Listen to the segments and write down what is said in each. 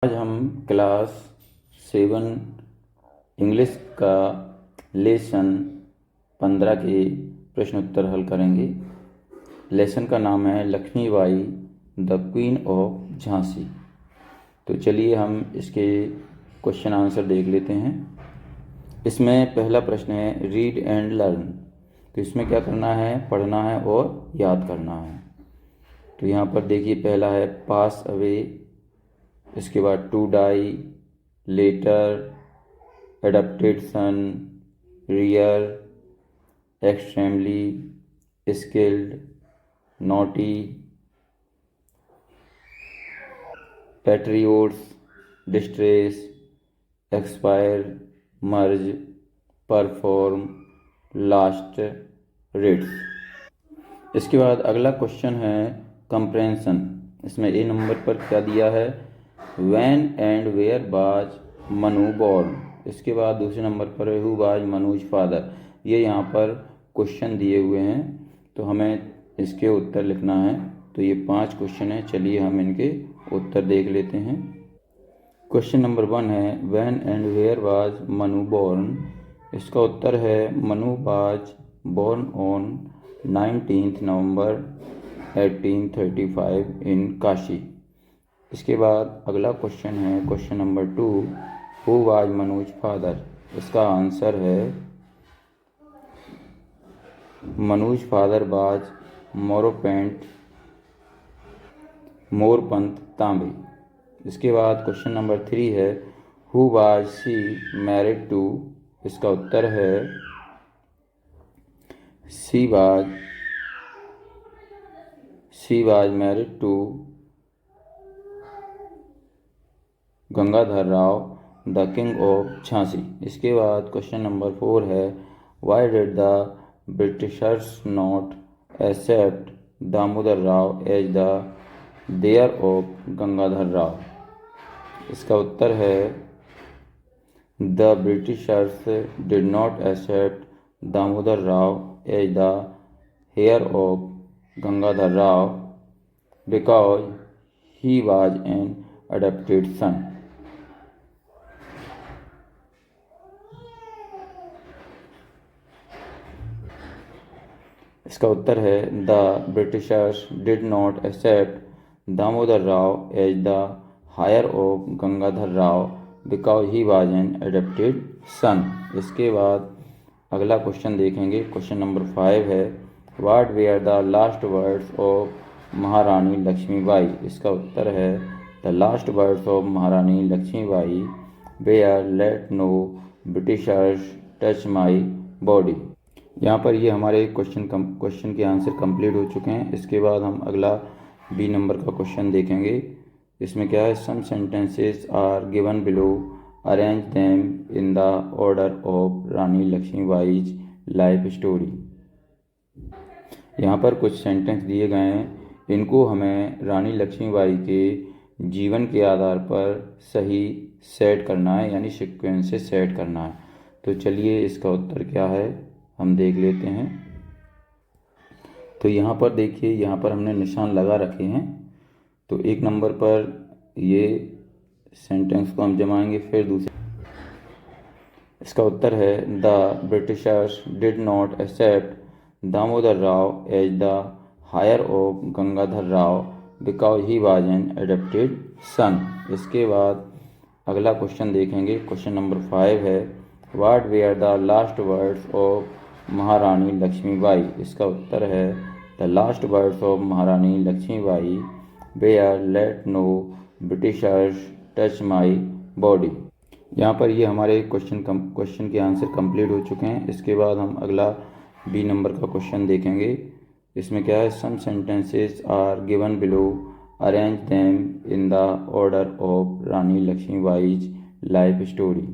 आज हम class 7 English का लेसन 15 के प्रश्न उत्तर हल करेंगे। लेसन का नाम है Lakshmibai the queen of Jhansi. तो चलिए हम इसके क्वेश्चन आंसर देख लेते हैं। इसमें पहला प्रश्न है रीड एंड लर्न। तो इसमें क्या करना है, पढ़ना है और याद करना है। तो यहाँ पर देखिए पहला है पास अवे, इसके बाद to die, letter, adaptation, rear, extremely, skilled, naughty, patriots, distress, expire, merge, perform, last, rites. इसके बाद अगला क्वेश्चन है कंप्रेंशन। इसमें ए नंबर पर क्या दिया है, When and where was Manu born। इसके बाद दूसरे नंबर पर है Who was मनुज फादर। ये यहाँ पर क्वेश्चन दिए हुए हैं, तो हमें इसके उत्तर लिखना है। तो ये 5 क्वेश्चन है, चलिए हम इनके उत्तर देख लेते हैं। क्वेश्चन नंबर 1 है When and where was Manu born। इसका उत्तर है मनु was born on 19 नवंबर 1835 इन काशी। इसके बाद अगला क्वेश्चन है question number 2 who was Manuj father. इसका आंसर है मनुज फादर वाज मोरपंत तांबे। इसके बाद क्वेश्चन नंबर 3 है who was she married to. इसका उत्तर है she was married to Gangadhar Rao the king of Jhansi. इसके बाद क्वेश्चन नंबर 4 है why did the Britishers not accept Damodar Rao as the heir of Gangadhar Rao. इसका उत्तर है the Britishers did not accept Damodar Rao as the heir of Gangadhar Rao because he was an adopted son. इसका उत्तर है the Britishers did not accept Damodar Rao as the heir of Gangadhar Rao because he was an adopted son. इसके बाद अगला question देखेंगे। Question number 5 है what were the last words of Maharani Lakshmibai. इसका उत्तर है the last words of Maharani Lakshmibai were let no Britishers touch my body. यहाँ पर ये हमारे क्वेश्चन के आंसर कंप्लीट हो चुके हैं। इसके बाद हम अगला बी नंबर का क्वेश्चन देखेंगे। इसमें क्या है some sentences are given below, arrange them in the order of Rani Lakshmibai's life story. यहाँ पर कुछ सेंटेंस दिए गए हैं, इनको हमें रानी लक्ष्मीबाई के जीवन के आधार पर सही सेट करना है, यानी सीक्वेंस से सेट करना है। तो चलिए इसका उत्तर क्या है हम देख लेते हैं। तो यहाँ पर देखिए, यहाँ पर हमने निशान लगा रखे हैं। तो एक नंबर पर ये सेंटेंस को हम जमाएंगे, फिर दूसरे। इसका उत्तर है the Britishers did not accept Damodar Rao as the heir of Gangadhar Rao because he was an adopted son. इसके बाद अगला क्वेश्चन देखेंगे। क्वेश्चन नंबर 5 है what were the last words of Maharani Lakshmibai. इसका उत्तर है the last words of Maharani Lakshmibai were let no Britishers touch my body. यहाँ पर ये हमारे क्वेश्चन के आंसर कंप्लीट हो चुके हैं। इसके बाद हम अगला बी नंबर का क्वेश्चन देखेंगे। इसमें क्या है some sentences are given below, arrange them in the order of Rani Lakshmibai's life story.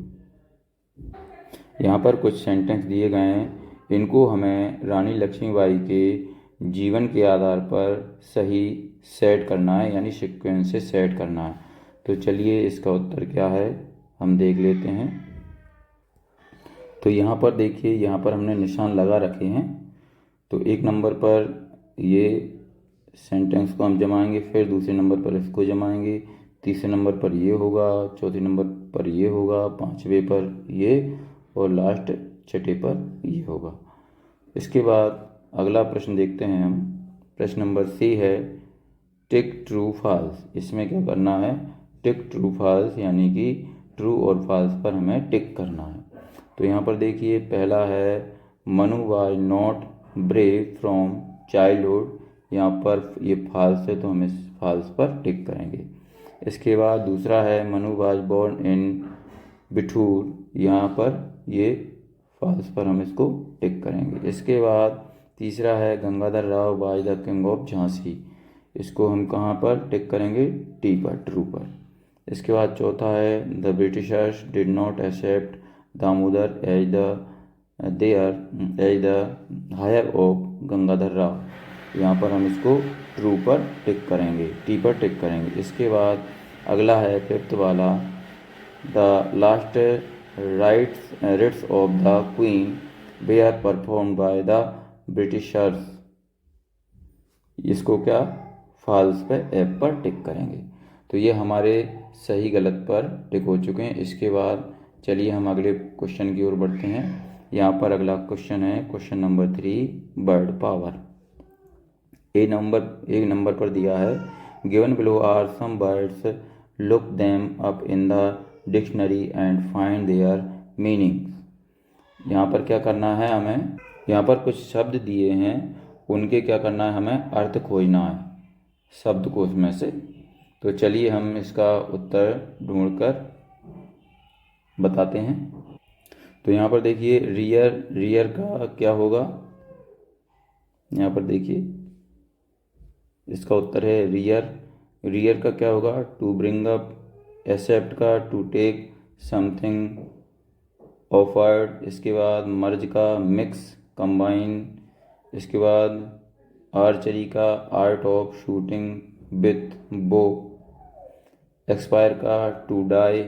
यहाँ पर कुछ सेंटेंस दिए गए हैं, इनको हमें रानी लक्ष्मीबाई के जीवन के आधार पर सही सेट करना है, यानी सीक्वेंस से सेट करना है। तो चलिए इसका उत्तर क्या है हम देख लेते हैं। तो यहाँ पर देखिए, यहाँ पर हमने निशान लगा रखे हैं। तो एक नंबर पर ये सेंटेंस को हम जमाएंगे, फिर दूसरे नंबर पर इसको जमाएंगे, तीसरे नंबर पर ये होगा, चौथे नंबर पर ये होगा, पांचवे पर ये और लास्ट छठे पर ये होगा। इसके बाद अगला प्रश्न देखते हैं हम। प्रश्न नंबर सी है टिक ट्रू फॉल्स। इसमें क्या करना है, टिक ट्रू फॉल्स यानी कि ट्रू और फॉल्स पर हमें टिक करना है। तो यहाँ पर देखिए पहला है Manu was not brave from childhood. यहाँ पर ये फॉल्स है तो हम इस फॉल्स पर टिक करेंगे। इसके बाद दूसरा है Manu was born in Bithoor. यहाँ पर ये फॉल्स पर हम इसको टिक करेंगे। इसके बाद तीसरा है Gangadhar Rao was the king of Jhansi. इसको हम कहाँ पर टिक करेंगे, टी पर, ट्रू पर। इसके बाद चौथा है the Britishers did not accept Damodar as the heir of Gangadhar Rao. यहाँ पर हम इसको ट्रू पर टिक करेंगे, टी पर टिक करेंगे। इसके बाद अगला है फिफ्थ वाला the last rites of the queen were perform by the Britishers. इसको क्या, फॉल्स पे एप पर टिक करेंगे। तो ये हमारे सही गलत पर टिक हो चुके हैं। इसके बाद चलिए हम अगले क्वेश्चन की ओर बढ़ते हैं। यहाँ पर अगला क्वेश्चन है क्वेश्चन नंबर 3 बर्ड पावर। एक नंबर पर दिया है given below are some words, look them up in the dictionary and find their meanings. यहाँ पर क्या करना है हमें, यहाँ पर कुछ शब्द दिए हैं, उनके क्या करना है, हमें अर्थ खोजना है शब्दकोश में से। तो चलिए हम इसका उत्तर ढूंढकर बताते हैं। तो यहाँ पर देखिए रियर का क्या होगा, यहाँ पर देखिए इसका उत्तर है रियर का क्या होगा, टू ब्रिंग अप। एक्सेप्ट का टू टेक समथिंग ऑफर्ड। इसके बाद मर्ज का मिक्स, कंबाइन। इसके बाद आर्चरी का art of shooting with bow. Expire का to die.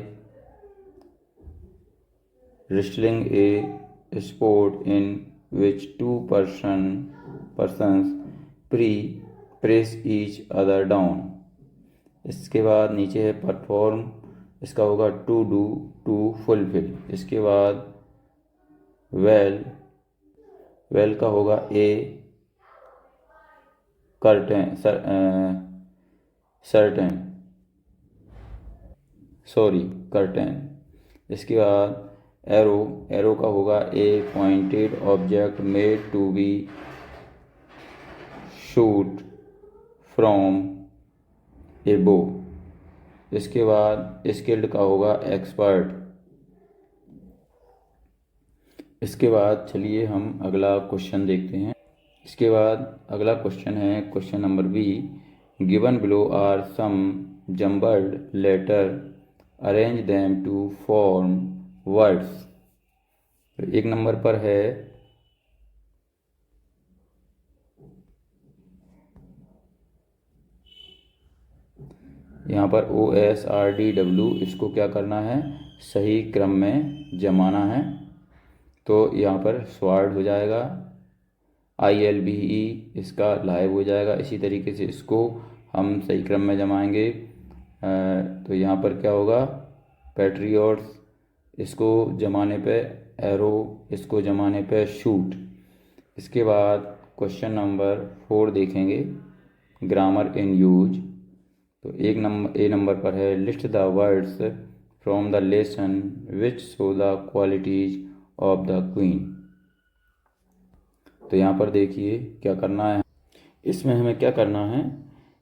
Wrestling a sport in which two persons press each other down. इसके बाद नीचे है परफॉर्म, इसका होगा टू डू, टू फुलफिल। इसके बाद वेल का होगा ए कर्टेन कर्टेन। इसके बाद एरो का होगा a pointed object made to be shoot from a bow. इसके बाद स्किल्ड का होगा एक्सपर्ट। इसके बाद चलिए हम अगला क्वेश्चन देखते हैं। इसके बाद अगला क्वेश्चन है question number B given below are some jumbled letter, arrange them to form words. एक नंबर पर है यहाँ पर OSRDW, इसको क्या करना है, सही क्रम में जमाना है। तो यहाँ पर स्वार्ड हो जाएगा, ILBE इसका लाइव हो जाएगा। इसी तरीके से इसको हम सही क्रम में जमाएंगे। तो यहाँ पर क्या होगा, पैट्रियट्स, इसको जमाने पे एरो, इसको जमाने पे शूट। इसके बाद क्वेश्चन नंबर 4 देखेंगे ग्रामर इन यूज। तो ए नंबर पर है list the words from the lesson which show the qualities of the queen. तो यहाँ पर देखिए क्या करना है, इसमें हमें क्या करना है,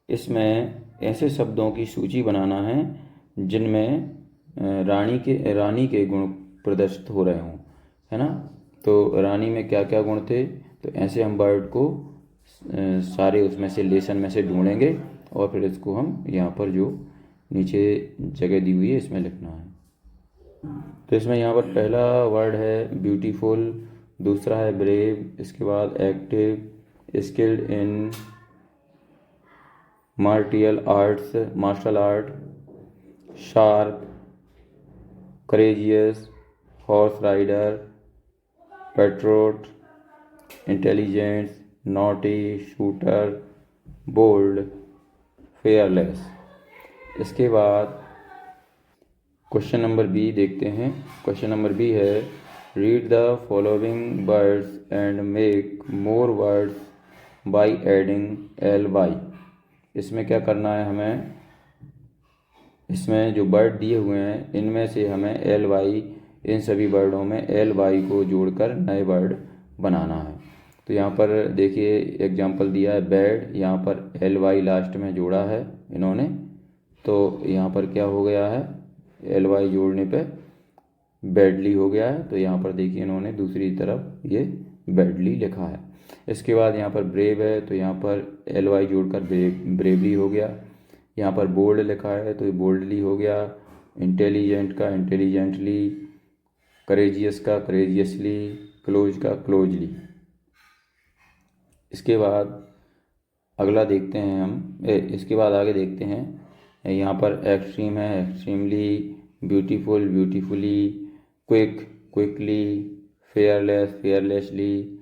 इसमें ऐसे शब्दों की सूची बनाना है जिनमें रानी के गुण प्रदर्शित हो रहे हों, है ना। तो रानी में क्या क्या गुण थे, तो ऐसे हम वर्ड को सारे उसमें से लेसन में से ढूंढेंगे और फिर इसको हम यहाँ पर जो नीचे जगह दी हुई है इसमें लिखना है। तो इसमें यहाँ पर पहला वर्ड है ब्यूटीफुल, दूसरा है ब्रेव, इसके बाद active, skilled in martial art, sharp, courageous, horse rider, patriot, intelligence, naughty, shooter, bold, fearless. इसके बाद क्वेश्चन नंबर बी देखते हैं। क्वेश्चन नंबर बी है read the following words and make more words by adding L Y. इसमें क्या करना है हमें, इसमें जो वर्ड दिए हुए हैं इनमें से हमें एल वाई, इन सभी वर्डों में एल वाई को जोड़कर नए वर्ड बनाना है। तो यहाँ पर देखिए एग्जांपल दिया है बेड, यहाँ पर एल वाई लास्ट में जोड़ा है इन्होंने, तो यहाँ पर क्या हो गया है, एल वाई जोड़ने पे बेडली हो गया है। तो यहाँ पर देखिए इन्होंने दूसरी तरफ ये बेडली लिखा है। इसके बाद यहाँ पर ब्रेव है, तो यहाँ पर एल वाई जोड़कर ब्रेवली हो गया। यहाँ पर बोल्ड लिखा है तो ये बोल्डली हो गया। इंटेलिजेंट का इंटेलिजेंटली, करेजियस का करेजियसली, क्लोज का क्लोजली। इसके बाद अगला देखते हैं हम, इसके बाद आगे देखते हैं। यहाँ पर एक्सट्रीम है, extremely, beautiful beautifully, quick quickly, fearless fearlessly,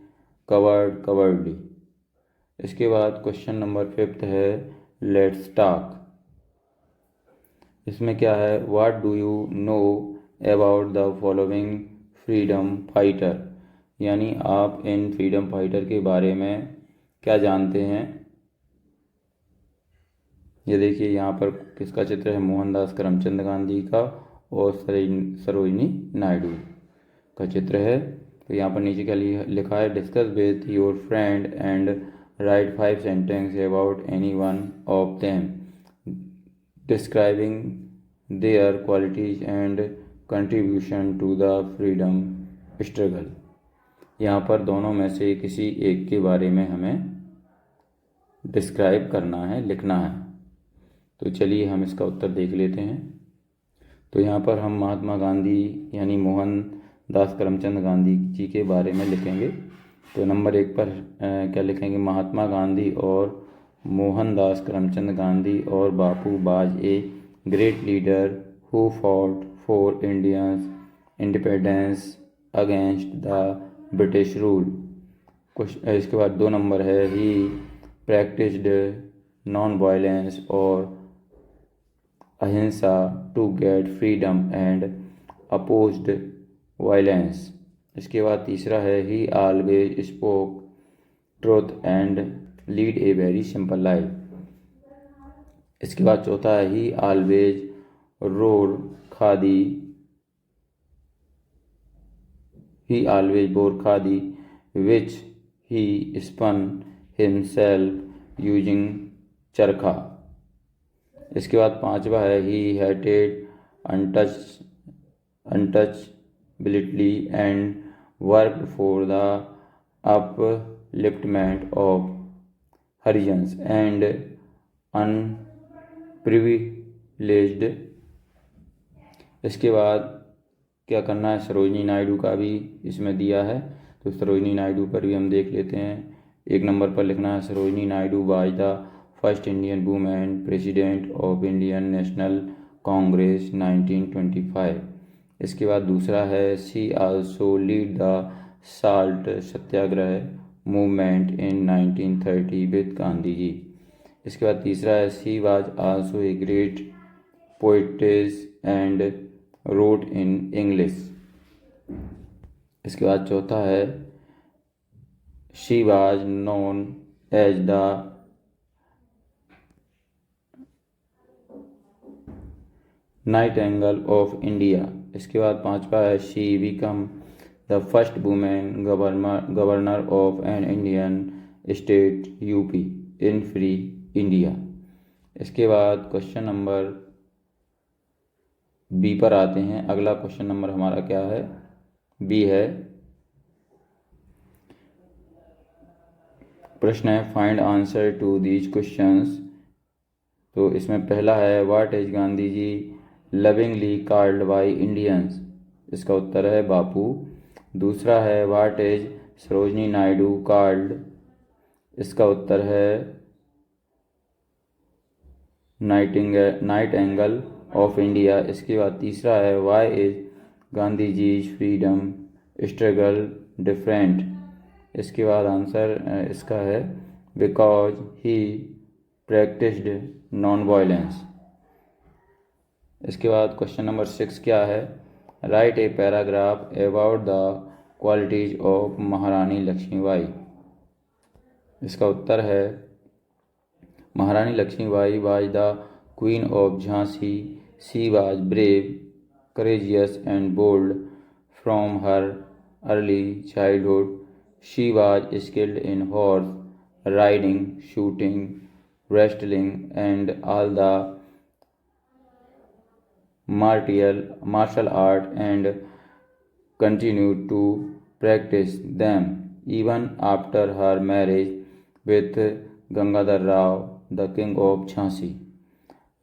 coward cowardly. इसके बाद क्वेश्चन नंबर 5 है लेट्स टॉक। इसमें क्या है, what do you know about the following freedom fighter, यानी आप इन फ्रीडम फाइटर के बारे में क्या जानते हैं। ये देखिए यहाँ पर किसका चित्र है, मोहनदास करमचंद गांधी का और सरोजिनी नायडू का चित्र है। तो यहाँ पर नीचे क्या लिखा है, discuss with your friend and write 5 sentence about any one of them describing their qualities and contribution to the freedom struggle. यहाँ पर दोनों में से किसी एक के बारे में हमें डिस्क्राइब करना है, लिखना है। तो चलिए हम इसका उत्तर देख लेते हैं। तो यहाँ पर हम महात्मा गांधी यानी मोहनदास करमचंद गांधी जी के बारे में लिखेंगे। तो नंबर 1 पर क्या लिखेंगे, महात्मा गांधी और मोहनदास करमचंद गांधी और Bapu was a great leader who fought for Indians independence against the British rule. कुछ इसके बाद 2 नंबर है, ही प्रैक्टिस्ड नॉन वायलेंस और ahimsa to get freedom and opposed violence. इसके बाद तीसरा है, he always spoke truth and lead a very simple life. इसके बाद चौथा है, he always wore khadi, he always bore khadi which he spun himself using charkha. इसके बाद 5वां है, he hated untouchability and worked for the upliftment of Harijans and unprivileged. इसके बाद क्या करना है, सरोजिनी नायडू का भी इसमें दिया है, तो सरोजिनी नायडू पर भी हम देख लेते हैं। 1 नंबर पर लिखना है, Sarojini Naidu was the first Indian women president of Indian National Congress 1925। इसके बाद दूसरा है, she also lead the salt satyagraha movement in 1930 with Gandhi ji. इसके बाद तीसरा है, she was also a great poetess and wrote in English. इसके बाद चौथा है, she was known as the nightingale of India. इसके बाद 5वां है, she become the first women governor of an Indian state UP in free India. इसके बाद क्वेश्चन नंबर बी पर आते हैं। अगला क्वेश्चन नंबर हमारा क्या है, बी है। प्रश्न है, find answer to these questions. तो इसमें पहला है, what is Gandhi ji lovingly called by Indians. इसका उत्तर है बापू। दूसरा है, what is Sarojini Naidu called. इसका उत्तर है नाइटिंगेल ऑफ इंडिया। इसके बाद तीसरा है, why is Gandhi ji's freedom struggle different. इसके बाद आंसर इसका है, because he practised non violence. इसके बाद क्वेश्चन नंबर 6 क्या है, write a paragraph about the qualities of Maharani Lakshmibai. इसका उत्तर है, Maharani Lakshmibai was the queen of Jhansi. She was brave, courageous and bold from her early childhood. She was skilled in horse riding, shooting, wrestling, and all the martial art, and continued to practice them even after her marriage with Gangadhar Rao, the king of Jhansi.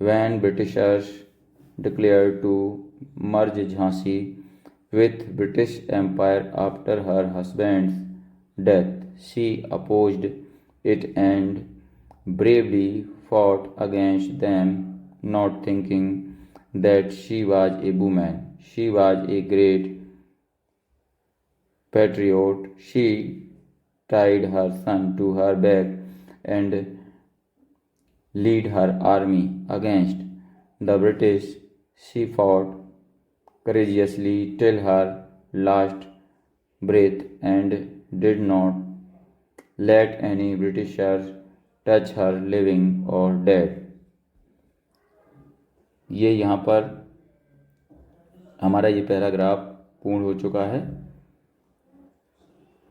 When Britishers declared to merge Jhansi with British Empire after her husband's death, she opposed it and bravely fought against them, not thinking that she was a woman. She was a great patriot. She tied her son to her back and led her army against the British. She fought courageously till her last breath and did not let any Britishers touch her living or dead. ये यहाँ पर हमारा ये paragraph पूर्ण हो चुका है।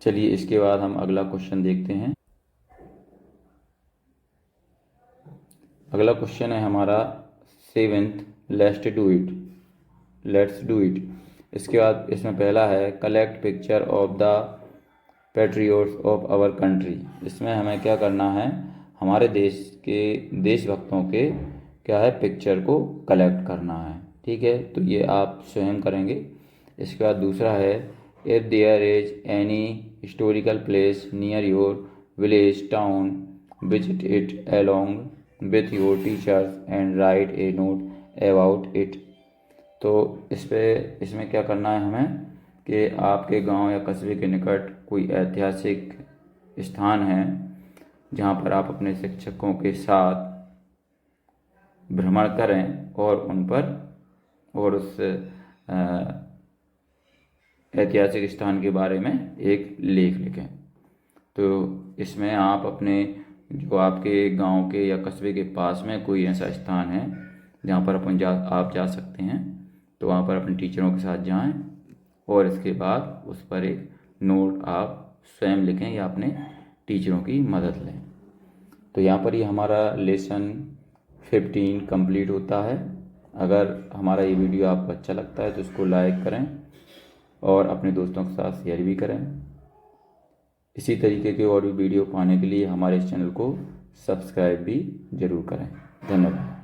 चलिए इसके बाद हम अगला क्वेश्चन देखते हैं। अगला क्वेश्चन है हमारा 7th, लेट्स डू इट। इसके बाद इसमें पहला है, collect picture of the patriots of our country. इसमें हमें क्या करना है, हमारे देश के देशभक्तों के क्या है पिक्चर को कलेक्ट करना है। ठीक है, तो ये आप स्वयं करेंगे। इसके बाद दूसरा है, if there is any historical place near your village town visit it along with your teachers and write a note about it. तो इसमें क्या करना है हमें कि आपके गांव या कस्बे के निकट कोई ऐतिहासिक स्थान है जहां पर आप अपने शिक्षकों के साथ भ्रमण करें और उन पर और उस ऐतिहासिक स्थान के बारे में एक लेख लिखें। तो इसमें आप अपने जो आपके गांव के या कस्बे के पास में कोई ऐसा स्थान है जहां पर आप जा सकते हैं, तो वहां पर अपने टीचरों के साथ जाएं और इसके बाद उस पर एक नोट आप स्वयं लिखें या अपने टीचरों की मदद लें। तो यहाँ पर ये हमारा लेसन 15 कंप्लीट होता है। अगर हमारा ये वीडियो आपको अच्छा लगता है तो इसको लाइक करें और अपने दोस्तों के साथ शेयर भी करें। इसी तरीके के और भी वीडियो पाने के लिए हमारे इस चैनल को सब्सक्राइब भी ज़रूर करें। धन्यवाद।